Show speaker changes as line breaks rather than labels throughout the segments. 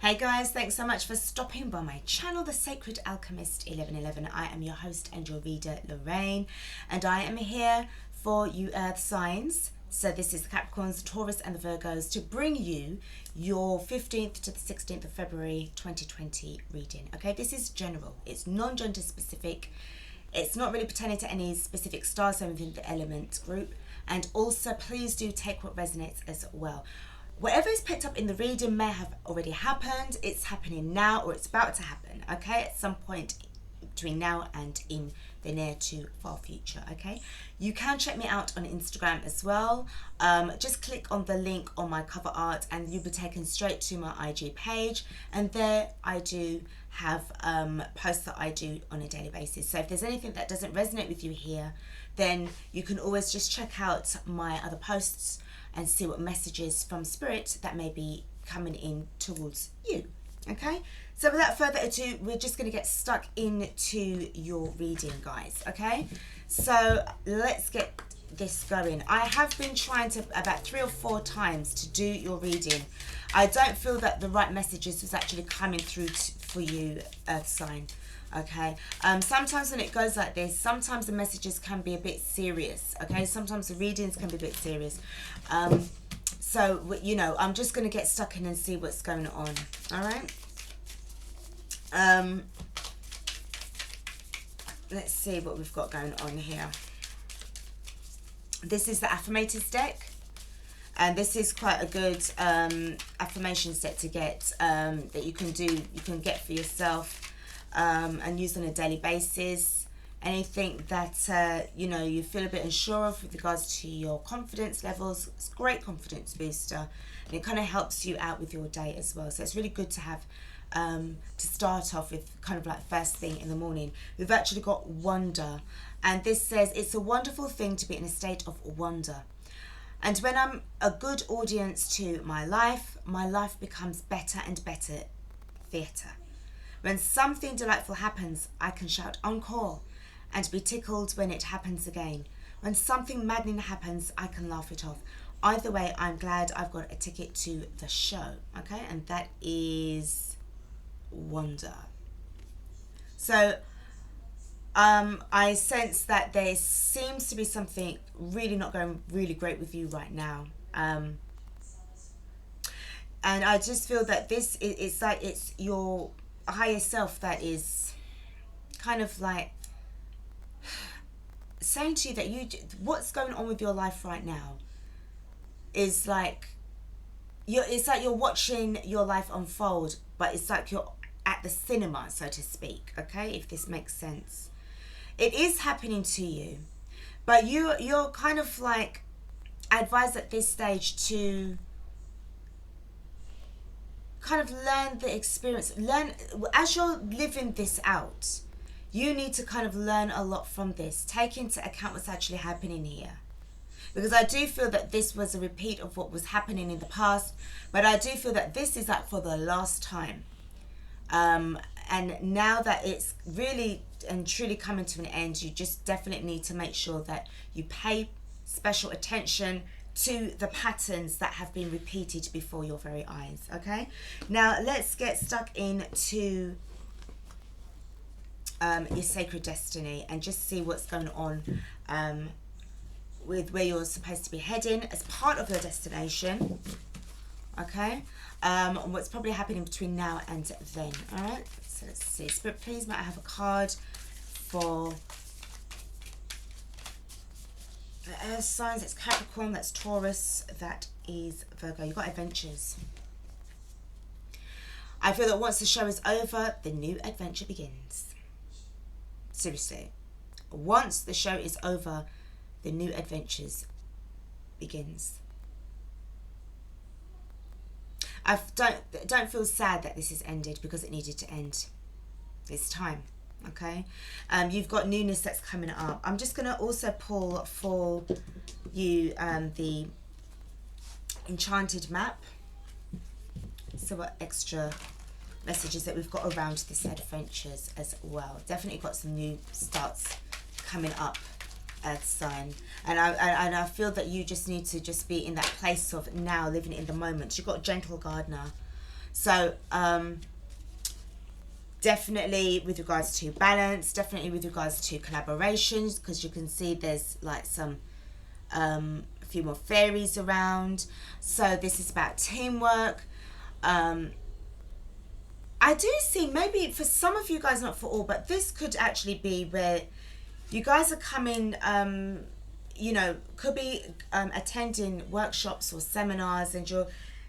Hey guys, thanks so much for stopping by my channel, The Sacred Alchemist 1111. I am your host and your reader, Lorraine, and I am here for you earth signs. So this is the Capricorns, the Taurus and the Virgos to bring you your 15th to the 16th of February 2020 reading. Okay, this is general. It's non-gender specific. It's not really pertaining to any specific star sign within the element group. And also, please do take what resonates as well. Whatever is picked up in the reading may have already happened, it's happening now, or it's about to happen, okay? At some point between now and in the near to far future, okay? You can check me out on Instagram as well. Just click on the link on my cover art and you'll be taken straight to my IG page. And there I do have posts that I do on a daily basis. So if there's anything that doesn't resonate with you here, then you can always just check out my other posts and see what messages from spirit that may be coming in towards you. Okay, so without further ado, we're just going to get stuck into your reading, guys. Okay, so let's get this going. I have been trying to about 3 or 4 times to do your reading. I don't feel that the right messages was actually coming through for you, earth sign. Okay, sometimes when it goes like this, sometimes the messages can be a bit serious. Okay, sometimes the readings can be a bit serious. So, you know, I'm just going to get stuck in and see what's going on. All right. Let's see what we've got going on here. This is the Affirmators deck. And this is quite a good affirmations deck to get, that you can get for yourself. And use on a daily basis. Anything that you know, you feel a bit unsure of with regards to your confidence levels, it's a great confidence booster, and it kind of helps you out with your day as well. So it's really good to have to start off with, kind of like first thing in the morning. We've actually got wonder, and this says it's a wonderful thing to be in a state of wonder. And when I'm a good audience to my life becomes better and better theatre. When something delightful happens, I can shout encore and be tickled when it happens again. When something maddening happens, I can laugh it off. Either way, I'm glad I've got a ticket to the show. Okay, and that is wonder. So I sense that there seems to be something really not going really great with you right now. And I just feel that this it's like it's your higher self that is kind of like saying to you that what's going on with your life right now is like it's like you're watching your life unfold, but it's like you're at the cinema, so to speak. Okay, if this makes sense, it is happening to you, but you're kind of like advised at this stage to kind of learn the experience, as you're living this out. You need to kind of learn a lot from this, take into account what's actually happening here, because I do feel that this was a repeat of what was happening in the past, but I do feel that this is like for the last time, and now that it's really and truly coming to an end, you just definitely need to make sure that you pay special attention to the patterns that have been repeated before your very eyes. Okay, now let's get stuck into your sacred destiny and just see what's going on with where you're supposed to be heading as part of your destination. Okay, and what's probably happening between now and then. All right, so let's see. Spirit, please, might I have a card for the earth signs? That's Capricorn, that's Taurus, that is Virgo. You've got adventures. I feel that once the show is over, the new adventure begins. Seriously. Once the show is over, the new adventures begins. I don't feel sad that this has ended, because it needed to end. It's time. Okay, you've got newness that's coming up. I'm just going to also pull for you the enchanted map. So what extra messages that we've got around this adventures as well. Definitely got some new starts coming up, earth sign, and I feel that you just need to just be in that place of now, living in the moment. You've got gentle gardener. So definitely with regards to balance, definitely with regards to collaborations, because you can see there's like some a few more fairies around. So this is about teamwork. I do see, maybe for some of you guys, not for all, but this could actually be where you guys are coming, you know, could be attending workshops or seminars, and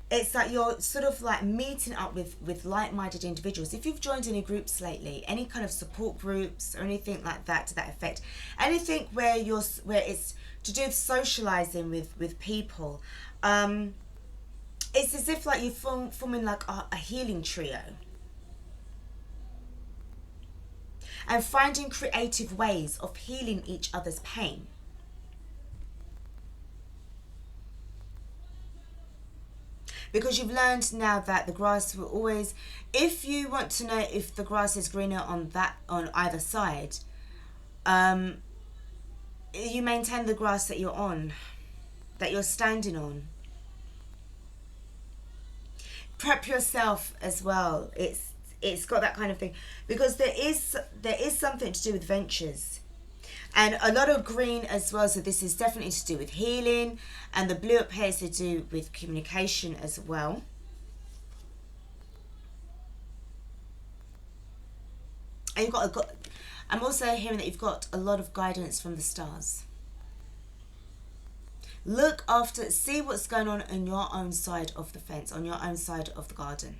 it's like you're sort of like meeting up with like-minded individuals. If you've joined any groups lately, any kind of support groups or anything like that to that effect, anything where it's to do with socializing with people, it's as if like you're forming like a healing trio. And finding creative ways of healing each other's pain. Because you've learned now that the grass will always, if you want to know if the grass is greener on either side, you maintain the grass that you're on, that you're standing on. Prep yourself as well. It's got that kind of thing, because there is something to do with ventures, and a lot of green as well. So this is definitely to do with healing, and the blue up here is to do with communication as well. And I'm also hearing that you've got a lot of guidance from the stars. Look after, see what's going on your own side of the fence, on your own side of the garden.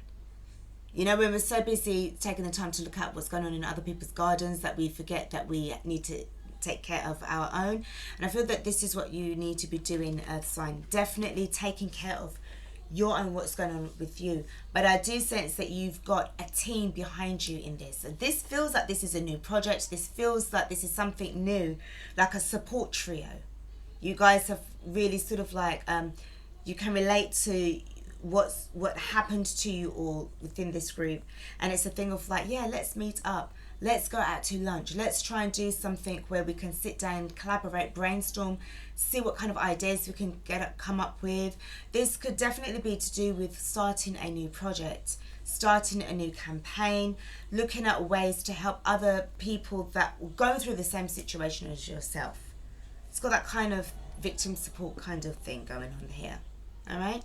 You know, when we're so busy taking the time to look at what's going on in other people's gardens, that we forget that we need to take care of our own. And I feel that this is what you need to be doing, Earth sign. Definitely taking care of your own, what's going on with you. But I do sense that you've got a team behind you in this. And this feels like this is a new project. This feels like this is something new, like a support trio. You guys have really sort of like, you can relate to what happened to you all within this group, and it's a thing of like, yeah, let's meet up, let's go out to lunch, let's try and do something where we can sit down, collaborate, brainstorm, see what kind of ideas we can come up with. This could definitely be to do with starting a new project, starting a new campaign, looking at ways to help other people that will go through the same situation as yourself. It's got that kind of victim support kind of thing going on here. All right.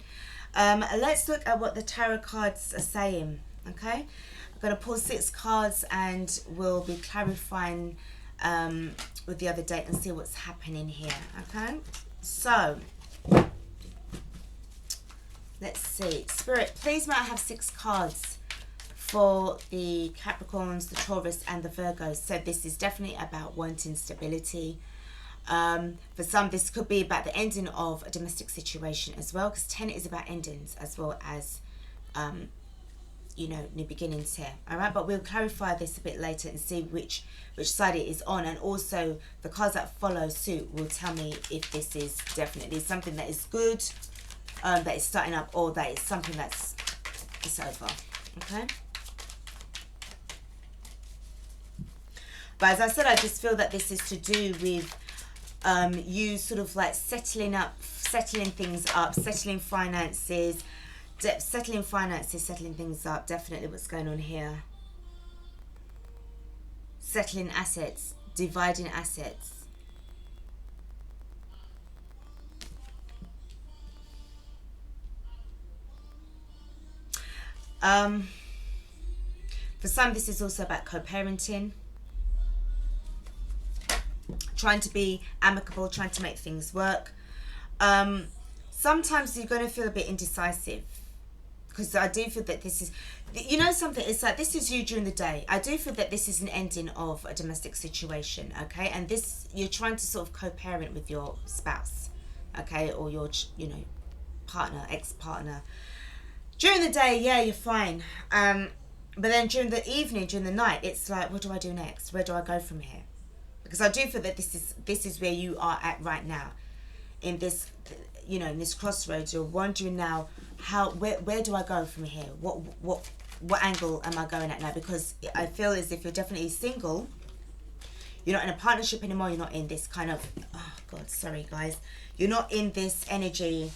Let's look at what the tarot cards are saying. Okay, I'm going to pull 6 cards and we'll be clarifying with the other deck and see what's happening here. Okay, so let's see. Spirit, please may I have 6 cards for the Capricorns, the Taurus and the Virgos. So this is definitely about wanting stability. For some, this could be about the ending of a domestic situation as well, because 10 is about endings as well as, you know, new beginnings here. All right, but we'll clarify this a bit later and see which side it is on, and also the cards that follow suit will tell me if this is definitely something that is good, that is starting up, or that is something that's over. Okay. But as I said, I just feel that this is to do with you sort of like settling things up, settling finances, settling things up. Definitely what's going on here. Settling assets, dividing assets. For some, this is also about co-parenting. Trying to be amicable, trying to make things work. Sometimes you're going to feel a bit indecisive, because I do feel that this is, you know something, it's like this is you during the day. I do feel that this is an ending of a domestic situation, okay? And this, you're trying to sort of co-parent with your spouse, okay? Or your, you know, partner, ex-partner. During the day, yeah, you're fine. But then during the evening, during the night, it's like, what do I do next? Where do I go from here? Because I do feel that this is where you are at right now, in this, you know, in this crossroads. You're wondering now, where do I go from here? What angle am I going at now? Because I feel as if you're definitely single. You're not in a partnership anymore. You're not in this kind of, oh God, sorry guys. You're not in this energy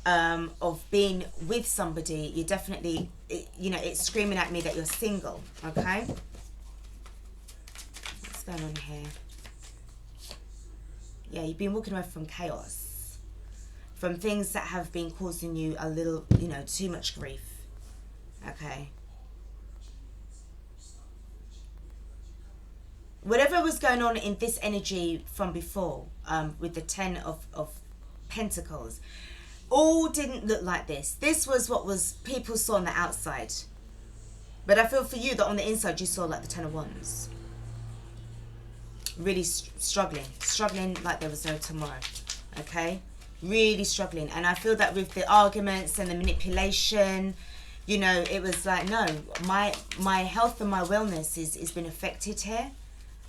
of being with somebody, you definitely, you know, it's screaming at me that you're single, okay? What's going on here? Yeah, you've been walking away from chaos, from things that have been causing you a little, you know, too much grief, okay? Whatever was going on in this energy from before, with the 10 of Pentacles, all didn't look like this. This was what was people saw on the outside. But I feel for you that on the inside you saw like the 10 of Wands. Really struggling like there was no tomorrow. Okay? Really struggling. And I feel that with the arguments and the manipulation, you know, it was like, no, my health and my wellness is been affected here.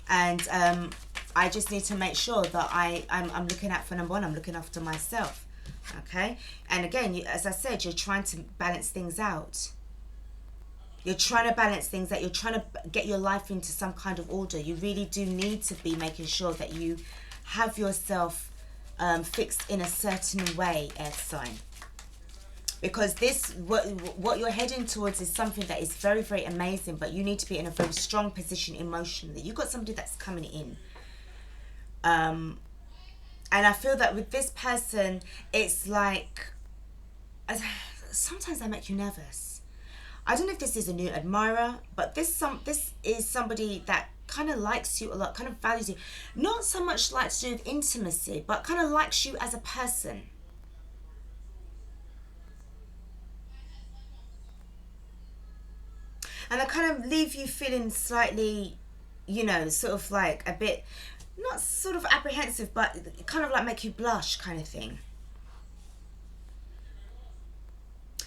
And I just need to make sure that I'm looking out for number one. I'm looking after myself. Okay? And again, as I said, you're trying to balance things out. You're trying to balance things out. You're trying to get your life into some kind of order. You really do need to be making sure that you have yourself fixed in a certain way, Earth sign. Because this, what you're heading towards is something that is very, very amazing, but you need to be in a very strong position emotionally. You've got somebody that's coming in. And I feel that with this person, it's like, sometimes they make you nervous. I don't know if this is a new admirer, but this is somebody that kind of likes you a lot, kind of values you. Not so much like to do with intimacy, but kind of likes you as a person. And they kind of leave you feeling slightly, you know, sort of like a bit, not sort of apprehensive, but kind of like make you blush kind of thing.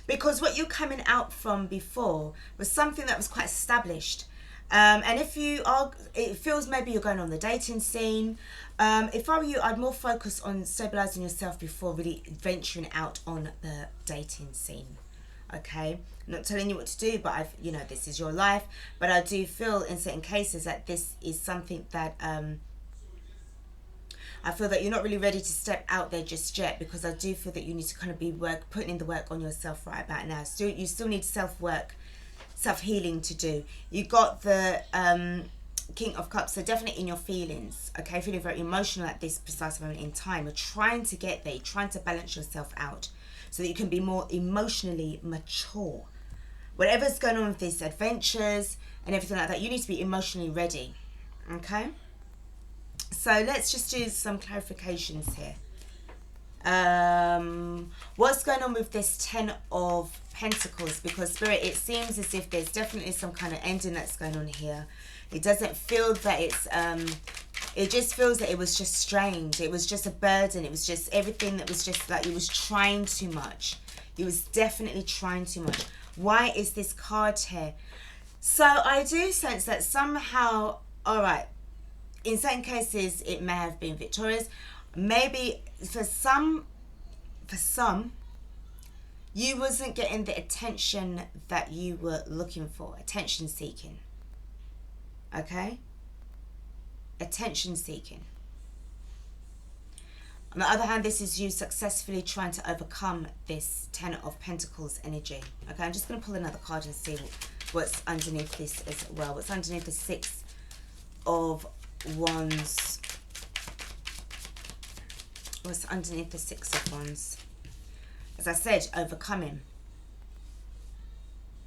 Because what you're coming out from before was something that was quite established. And if you are, it feels maybe you're going on the dating scene. If I were you, I'd more focus on stabilizing yourself before really venturing out on the dating scene. Okay, I'm not telling you what to do, but you know, this is your life. But I do feel in certain cases that this is something that I feel that you're not really ready to step out there just yet, because I do feel that you need to kind of be putting in the work on yourself right about now. So you still need self-work, self-healing to do. You got the King of Cups, so definitely in your feelings, okay, feeling very emotional at this precise moment in time. You're trying to get there, you're trying to balance yourself out so that you can be more emotionally mature. Whatever's going on with these adventures and everything like that, you need to be emotionally ready, okay? So let's just do some clarifications here. What's going on with this 10 of Pentacles? Because Spirit, it seems as if there's definitely some kind of ending that's going on here. It doesn't feel that it's it just feels that it was just strained. It was just a burden. It was just everything that was just like, he was trying too much. He was definitely trying too much. Why is this card here? So I do sense that somehow, all right, in certain cases it may have been victorious. Maybe for some you wasn't getting the attention that you were looking for. Attention seeking. Okay? Attention seeking. On the other hand, this is you successfully trying to overcome this 10 of Pentacles energy. Okay, I'm just going to pull another card and see what's underneath this as well. What's underneath the 6 of Wands? What's underneath the 6 of Wands? As I said, overcoming.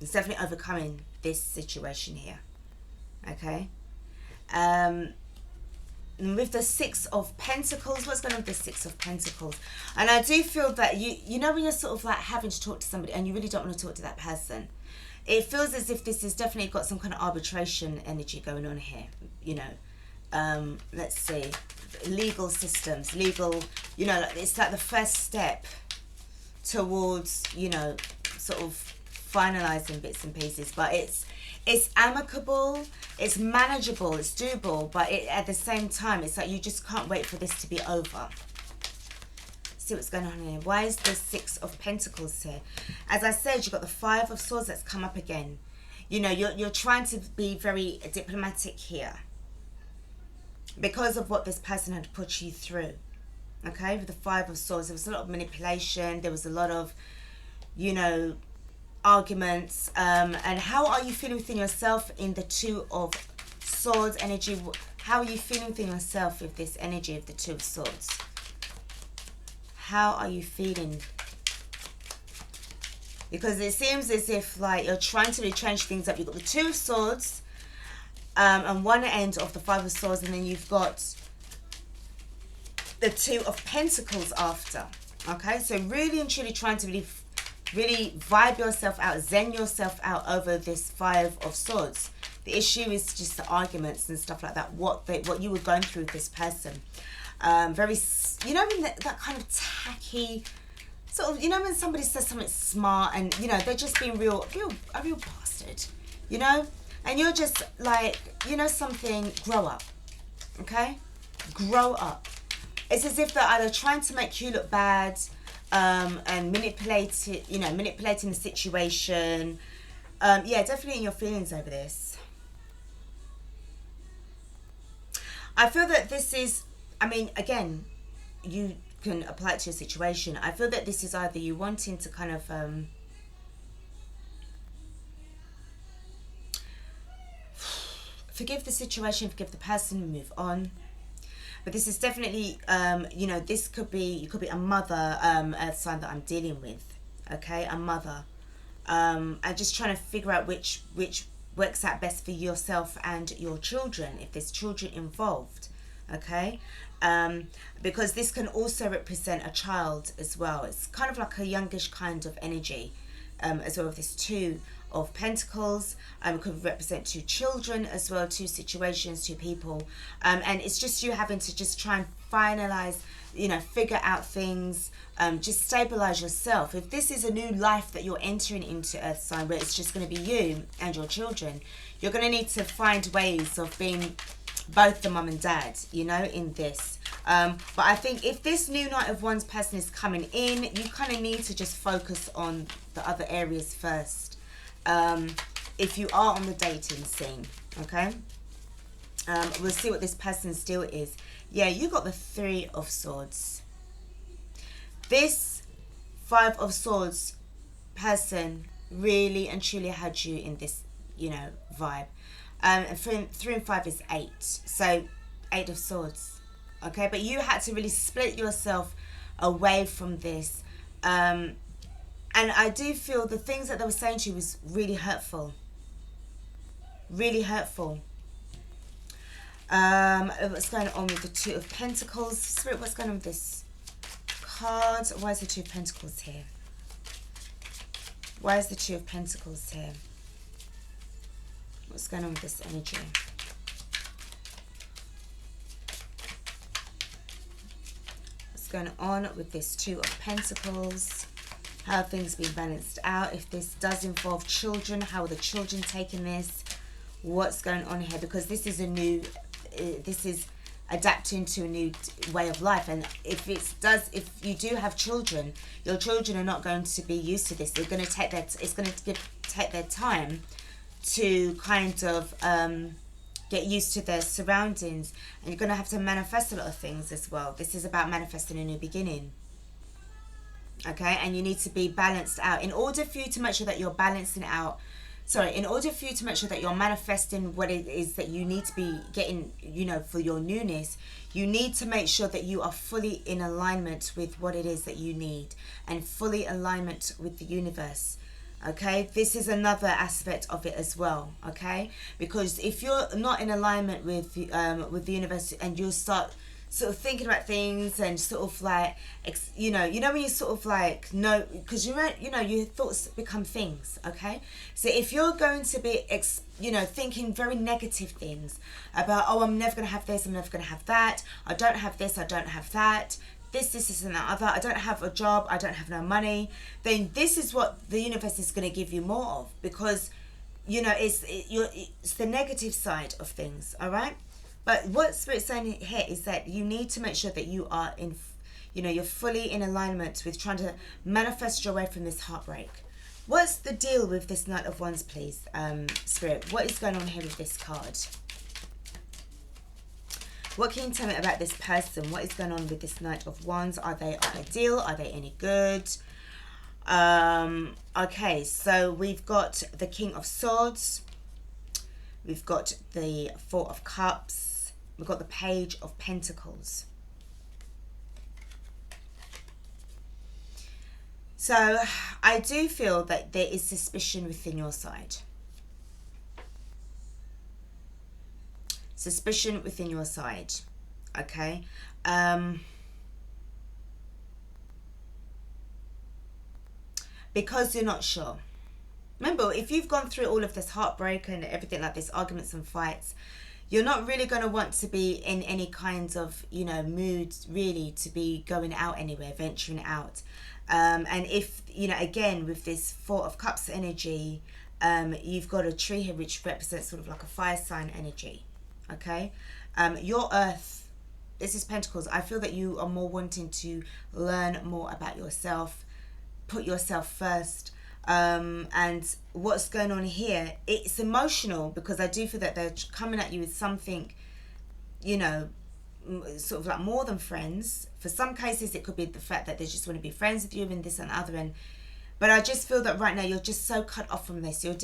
It's definitely overcoming this situation here. Okay? And with the 6 of Pentacles, what's going on with the 6 of Pentacles? And I do feel that you know when you're sort of like having to talk to somebody and you really don't want to talk to that person, it feels as if this has definitely got some kind of arbitration energy going on here. You know, let's see, legal systems, legal, you know, it's like the first step towards, you know, sort of finalizing bits and pieces. But it's amicable, it's manageable, it's doable, but at the same time, it's like you just can't wait for this to be over. See what's going on here. Why is the 6 of Pentacles here? As I said, you've got the 5 of Swords that's come up again. You know, you're trying to be very diplomatic here because of what this person had put you through. Okay, with the Five of Swords, there was a lot of manipulation. There was a lot of, you know, arguments. And how are you feeling within yourself in the Two of Swords energy? How are you feeling within yourself with this energy of the Two of Swords? How are you feeling? Because it seems as if like you're trying to really change things up. You've got the Two of Swords and one end of the Five of Swords, and then you've got the Two of Pentacles after. Okay, so really and truly trying to really vibe yourself out, zen yourself out over this Five of Swords. The issue is just the arguments and stuff like that, what you were going through with this person. Very, you know, when that kind of tacky sort of, you know, when somebody says something smart and, you know, they're just being a real bastard, you know, and you're just like, you know something, grow up. Okay, grow up. It's as if they're either trying to make you look bad, and manipulate it, you know, manipulating the situation. Yeah, definitely in your feelings over this. I feel that this is, I mean, again, you can apply it to your situation. I feel that this is either you wanting to kind of forgive the situation, forgive the person, and move on. But this is definitely, you know, this could be, you could be a mother, earth sign that I'm dealing with, okay, a mother. I'm just trying to figure out which works out best for yourself and your children, if there's children involved, okay. Because this can also represent a child as well. It's kind of like a youngish kind of energy, as well with this Two of Pentacles. Could represent two children as well, two situations, two people, and it's just you having to just try and finalize, you know, figure out things, just stabilize yourself. If this is a new life that you're entering into, earth sign, where it's just going to be you and your children, you're going to need to find ways of being both the mum and dad, you know, in this. But I think if this new Knight of Wands person is coming in, you kind of need to just focus on the other areas first. If you are on the dating scene, okay. We'll see what this person's deal is. Yeah, you got the Three of Swords. This Five of Swords person really and truly had you in this, you know, vibe. And 3 and 5 is 8, so 8 of Swords, okay. But you had to really split yourself away from this, and I do feel the things that they were saying to you was really hurtful, really hurtful. What's going on with the Two of Pentacles? Spirit, what's going on with this card? Why is the Two of Pentacles here? Why is the Two of Pentacles here? What's going on with this energy? What's going on with this Two of Pentacles? How have things been balanced out? If this does involve children, how are the children taking this? What's going on here? Because this is a new, this is adapting to a new way of life, and if you do have children, your children are not going to be used to this. They're going to take it's going to take their time to kind of get used to their surroundings, and you're going to have to manifest a lot of things as well. This is about manifesting a new beginning, okay. And you need to be balanced out in order for you to make sure that you're balancing out. Sorry, in order for you to make sure that you're manifesting what it is that you need to be getting, you know, for your newness, you need to make sure that you are fully in alignment with what it is that you need, and fully alignment with the universe. Okay, this is another aspect of it as well, okay. Because if you're not in alignment with the universe, and you start sort of thinking about things and sort of like, you know when you sort of like, no, because you know your thoughts become things, okay. So if you're going to be you know, thinking very negative things about, oh, I'm never going to have this, I'm never going to have that, I don't have this, I don't have that, this and that other, I don't have a job, I don't have no money, then this is what the universe is going to give you more of, because, you know, it's the negative side of things, all right. But what Spirit's saying here is that you need to make sure that you are in, you know, you're fully in alignment with trying to manifest your way from this heartbreak. What's the deal with this Knight of Wands, please, Spirit? What is going on here with this card? What can you tell me about this person? What is going on with this Knight of Wands? Are they ideal? Are they any good? Okay, so we've got the King of Swords. We've got the Four of Cups. We've got the Page of Pentacles. So I do feel that there is suspicion within your side. Suspicion within your side. Okay. Because you're not sure. Remember, if you've gone through all of this heartbreak and everything like this, arguments and fights, you're not really going to want to be in any kinds of, you know, mood really to be going out anywhere, venturing out. And if, you know, again, with this Four of Cups energy, you've got a tree here which represents sort of like a fire sign energy. Okay. Your Earth, this is Pentacles. I feel that you are more wanting to learn more about yourself, put yourself first. And what's going on here, it's emotional, because I do feel that they're coming at you with something, you know, sort of like more than friends. For some cases it could be the fact that they just want to be friends with you and this and other, and but I just feel that right now you're just so cut off from this, you're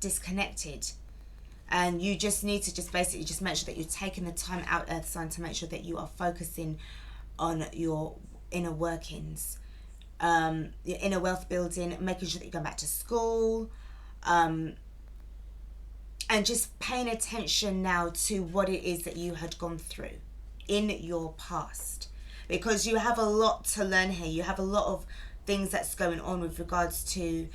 disconnected, and you just need to just basically just make sure that you're taking the time out, Earth sign, to make sure that you are focusing on your inner workings, your inner wealth building, making sure that you're going back to school, and just paying attention now to what it is that you had gone through in your past, because you have a lot to learn here. You have a lot of things that's going on with regards to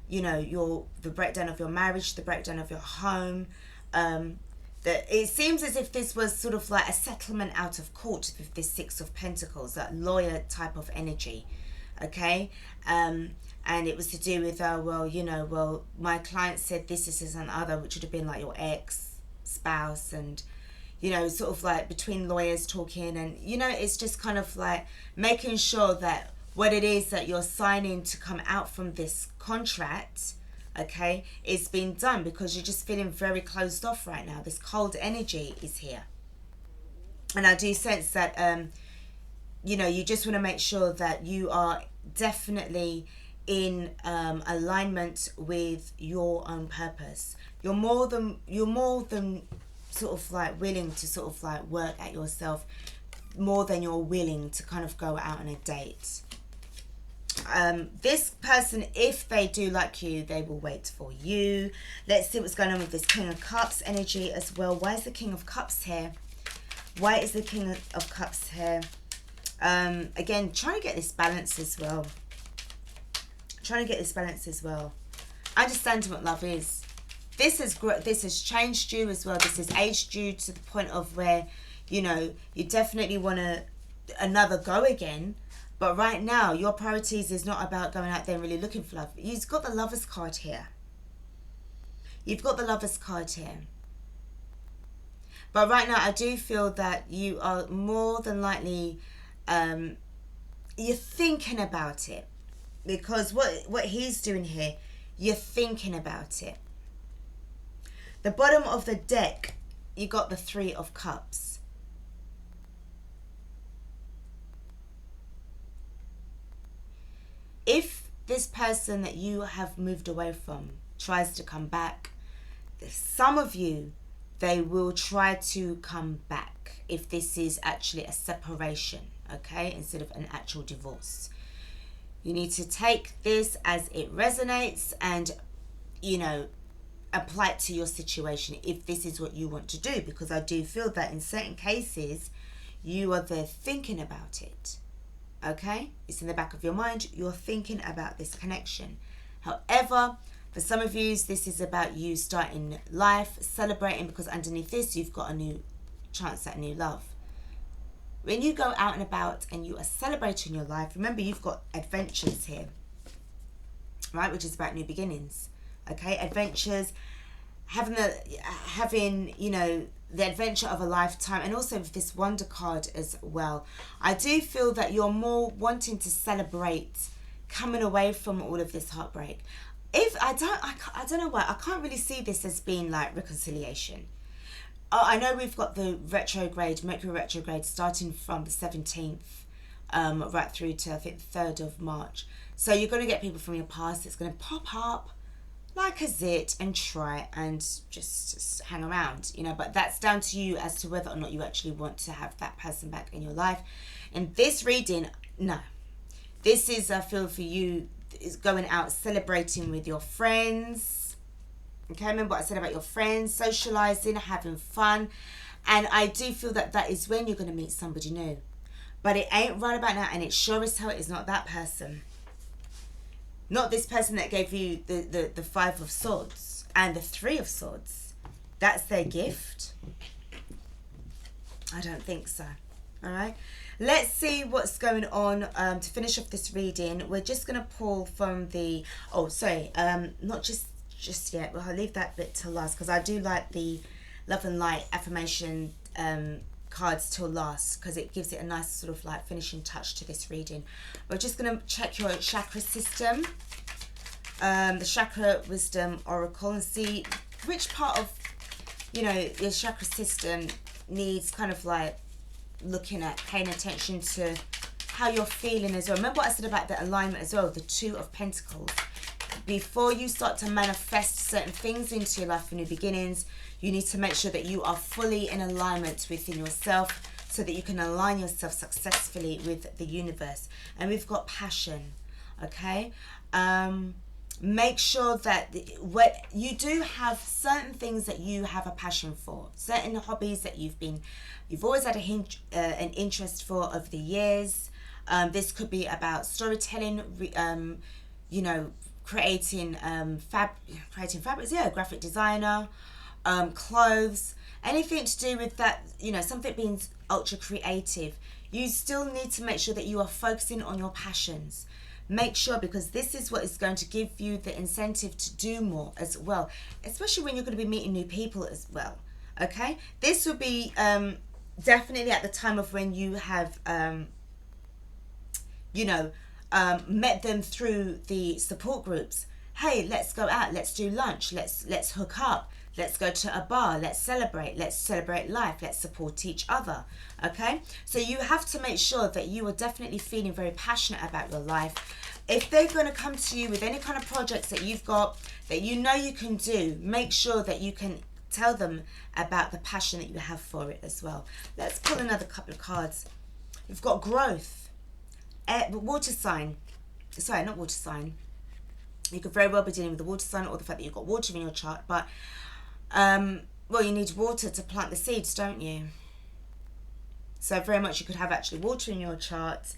you know, the breakdown of your marriage, the breakdown of your home. That it seems as if this was sort of like a settlement out of court with this Six of Pentacles, that lawyer type of energy. Okay. And it was to do with, well, you know, well, my client said this and other, which would have been like your ex-spouse, and, you know, sort of like between lawyers talking, and, you know, it's just kind of like making sure that what it is that you're signing to come out from this contract, okay, is being done, because you're just feeling very closed off right now. This cold energy is here. And I do sense that, you know, you just want to make sure that you are definitely in alignment with your own purpose. You're more than sort of like willing to sort of like work at yourself, more than you're willing to kind of go out on a date. This person, if they do like you, they will wait for you. Let's see what's going on with this King of Cups energy as well. Why is the King of Cups here? Why is the King of Cups here? Again, trying to get this balance as well. Understand what love is. This has changed you as well. This has aged you to the point of where, you know, you definitely want another go again. But right now, your priorities is not about going out there and really looking for love. You've got the Lover's card here. But right now, I do feel that you are more than likely, you're thinking about it. Because what he's doing here, you're thinking about it. The bottom of the deck, you got the Three of Cups. If this person that you have moved away from tries to come back, some of you, they will try to come back if this is actually a separation, okay, instead of an actual divorce. You need to take this as it resonates and, you know, apply it to your situation if this is what you want to do, because I do feel that in certain cases you are there thinking about it. Okay, it's in the back of your mind. You're thinking about this connection. However, for some of you, this is about you starting life, celebrating, because underneath this, you've got a new chance at new love. When you go out and about and you are celebrating your life, remember you've got adventures here, right? Which is about new beginnings. Okay, adventures, having, you know, the adventure of a lifetime, and also with this Wonder card as well. I do feel that you're more wanting to celebrate coming away from all of this heartbreak. If I don't know why I can't really see this as being like reconciliation. I know we've got the retrograde, Mercury retrograde, starting from the 17th, right through to, I think, the 3rd of March. So you're going to get people from your past that's going to pop up like a zit and try and just hang around, you know. But that's down to you as to whether or not you actually want to have that person back in your life. In this reading, no. This is, I feel, for you, is going out celebrating with your friends. Okay, remember what I said about your friends, socializing, having fun. And I do feel that that is when you're going to meet somebody new. But it ain't right about now, and it sure as hell is not that person. Not this person that gave you the 5 of Swords and the 3 of Swords. That's their gift. I don't think so. All right. Let's see what's going on. To finish off this reading, we're just going to pull from the... Oh, sorry. Not just yet. Well, I'll leave that bit till last because I do like the Love and Light affirmation cards till last because it gives it a nice sort of like finishing touch to this reading. We're just going to check your chakra system, the Chakra Wisdom Oracle, and see which part of, you know, your chakra system needs kind of like looking at, paying attention to how you're feeling as well. Remember what I said about the alignment as well, the 2 of Pentacles. Before you start to manifest certain things into your life for new beginnings, you need to make sure that you are fully in alignment within yourself so that you can align yourself successfully with the universe. And we've got passion, okay? Make sure that what you do have certain things that you have a passion for, certain hobbies that you've always had an interest for over the years. This could be about storytelling, you know, creating fabrics, yeah, graphic designer, clothes, anything to do with that, you know, something being ultra creative. You still need to make sure that you are focusing on your passions. Make sure, because this is what is going to give you the incentive to do more as well, especially when you're going to be meeting new people as well. Okay, this will be definitely at the time of when you have you know, met them through the support groups. Hey, let's go out, let's do lunch, let's hook up, let's go to a bar, let's celebrate life, let's support each other. Okay, so you have to make sure that you are definitely feeling very passionate about your life. If they're going to come to you with any kind of projects that you've got that you know you can do, make sure that you can tell them about the passion that you have for it as well. Let's pull another couple of cards. We've got growth, water sign. Sorry, not water sign. You could very well be dealing with the water sign or the fact that you've got water in your chart, but well, you need water to plant the seeds, don't you? So very much you could have actually water in your chart,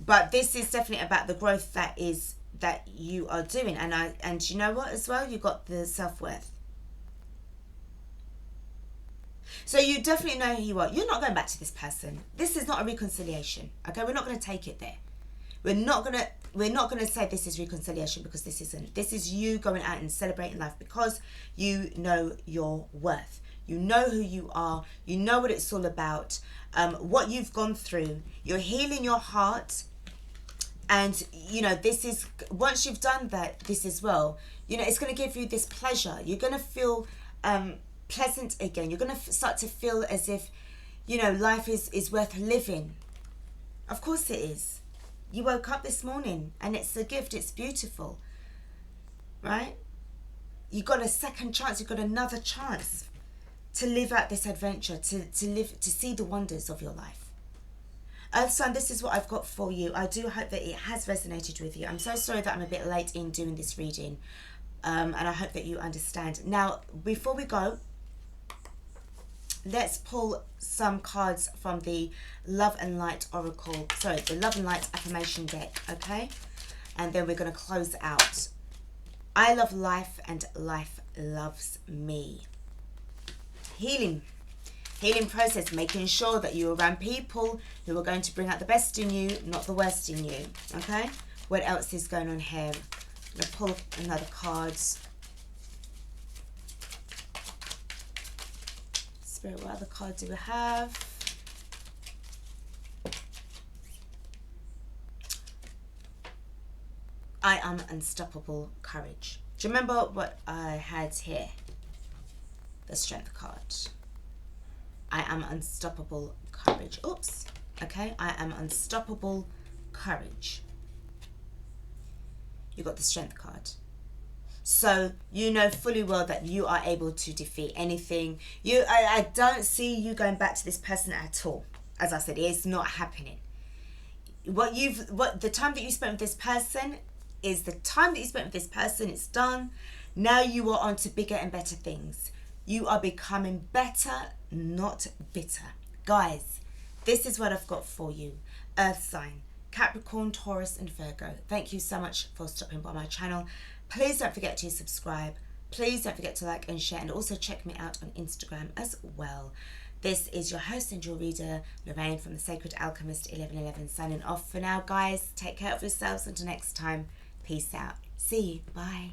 but this is definitely about the growth that you are doing. And you know what as well, you got the self-worth. So you definitely know who you are. You're not going back to this person. This is not a reconciliation. Okay, we're not going to take it there. We're not going to say this is reconciliation, because this isn't. This is you going out and celebrating life because you know your worth. You know who you are. You know what it's all about. What you've gone through. You're healing your heart. And, you know, this is, once you've done that, this as well, you know, it's going to give you this pleasure. You're going to feel pleasant again. You're going to start to feel as if, you know, life is worth living. Of course it is. You woke up this morning and it's a gift. It's beautiful, right? You got a second chance. You got another chance to live out this adventure, to see the wonders of your life. Earth sign, this is what I've got for you. I do hope that it has resonated with you. I'm so sorry that I'm a bit late in doing this reading, and I hope that you understand. Now, before we go, let's pull some cards from the Love and Light Oracle. Sorry, the Love and Light Affirmation deck, okay? And then we're going to close out. I love life and life loves me. Healing process, making sure that you're around people who are going to bring out the best in you, not the worst in you, okay? What else is going on here? I'm going to pull another card. Spirit, what other card do we have? I am unstoppable courage. Do you remember what I had here? the Strength card. I am unstoppable courage. Oops. Okay, I am unstoppable courage. You got the Strength card. So you know fully well that you are able to defeat anything. I don't see you going back to this person at all. As I said, it's not happening. The time that you spent with this person is the time that you spent with this person. It's done. Now you are on to bigger and better things. You are becoming better, not bitter. Guys, this is what I've got for you. Earth sign, Capricorn, Taurus and Virgo. Thank you so much for stopping by my channel. Please don't forget to subscribe. Please don't forget to like and share, and also check me out on Instagram as well. This is your host and your reader, Lorraine from the Sacred Alchemist 1111, signing off for now, guys. Take care of yourselves until next time. Peace out. See you. Bye.